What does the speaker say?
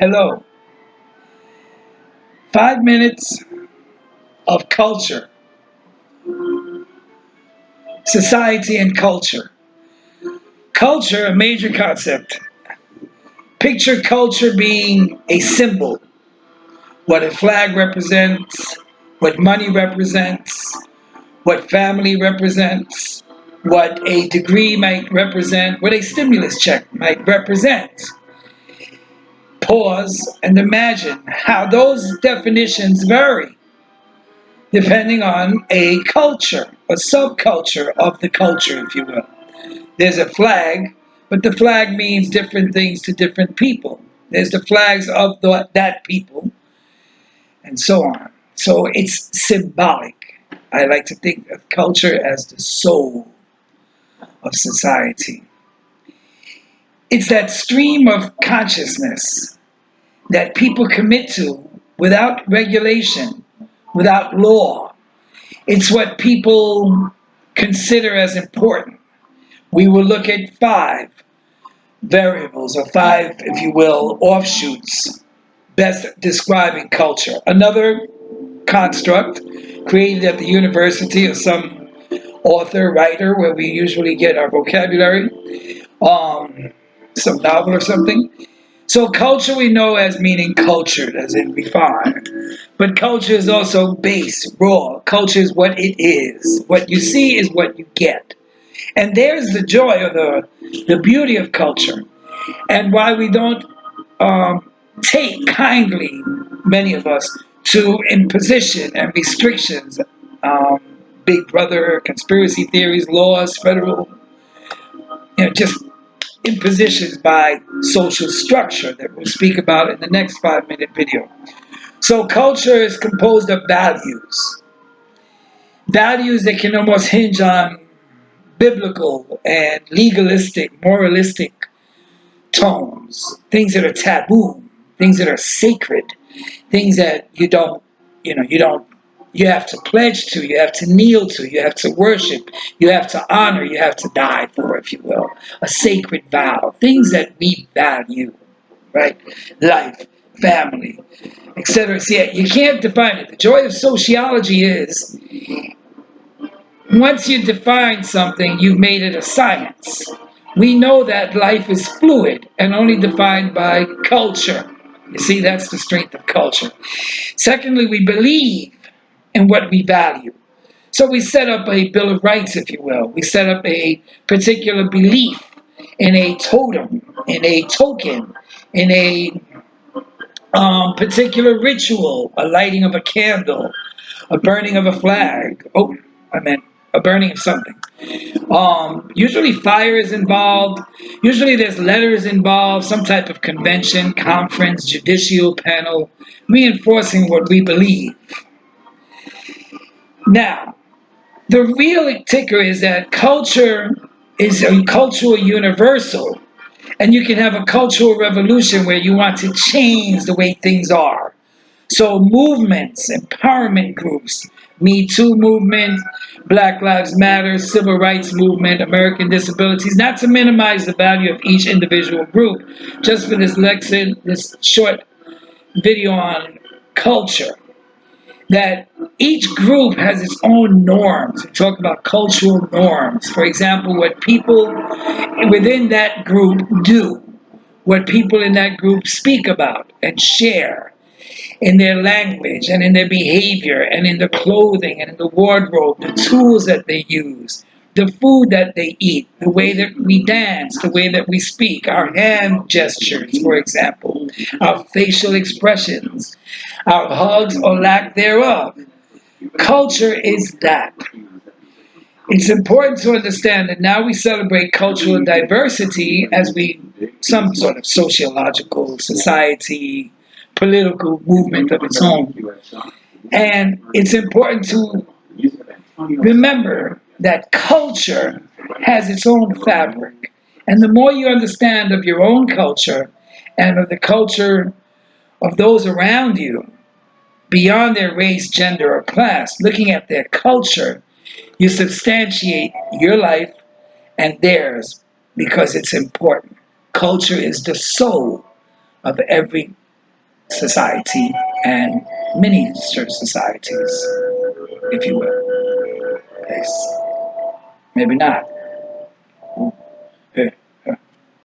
Hello. 5 minutes of culture, society and culture. Culture, a major concept. Picture culture being a symbol, what a flag represents, what money represents, what family represents, what a degree might represent, what a stimulus check might represent. Pause and imagine how those definitions vary depending on a culture, a subculture of the culture, if you will. There's a flag, but the flag means different things to different people. There's the flags of that people, and so on. So it's symbolic. I like to think of culture as the soul of society. It's that stream of consciousness that people commit to without regulation, without law. It's what people consider as important. We will look at five variables, or five, if you will, offshoots best describing culture. Another construct created at the university or some author, writer, where we usually get our vocabulary, some novel or something. So culture we know as meaning cultured, as in refined. But culture is also base, raw. Culture is what it is. What you see is what you get. And there's the joy or the beauty of culture. And why we don't take kindly, many of us, to imposition and restrictions, um, big brother, conspiracy theories, laws, federal, just impositions by social structure that we'll speak about in the next 5 minute video. So culture is composed of values. Values that can almost hinge on biblical and legalistic, moralistic tones, things that are taboo, things that are sacred, things that you have to pledge to, you have to kneel to, you have to worship, you have to honor, you have to die for, if you will. A sacred vow, things that we value, right? Life, family, etc. See, you can't define it. The joy of sociology is once you define something, you've made it a science. We know that life is fluid and only defined by culture. You see, that's the strength of culture. Secondly, we believe in what we value. So we set up a Bill of Rights, if you will. We set up a particular belief in a totem, in a token, in a particular ritual, a lighting of a candle, a burning of a flag. Oh, I meant a burning of something. Usually fire is involved. Usually there's letters involved, some type of convention, conference, judicial panel, reinforcing what we believe. Now, the real ticker is that culture is a cultural universal, and you can have a cultural revolution where you want to change the way things are. So movements, empowerment groups, Me Too movement, Black Lives Matter, Civil Rights Movement, American Disabilities, not to minimize the value of each individual group, just for this lesson, this short video on culture, that each group has its own norms. We talk about cultural norms. For example, what people within that group do, what people in that group speak about and share in their language and in their behavior and in the clothing and in the wardrobe, the tools that they use, the food that they eat, the way that we dance, the way that we speak, our hand gestures, for example, our facial expressions, our hugs or lack thereof. Culture is that. It's important to understand that now we celebrate cultural diversity as some sort of sociological society, political movement of its own. And it's important to remember that culture has its own fabric. And the more you understand of your own culture and of the culture of those around you, beyond their race, gender, or class, looking at their culture, you substantiate your life and theirs because it's important. Culture is the soul of every society and miniature societies, if you will. Yes. Maybe not.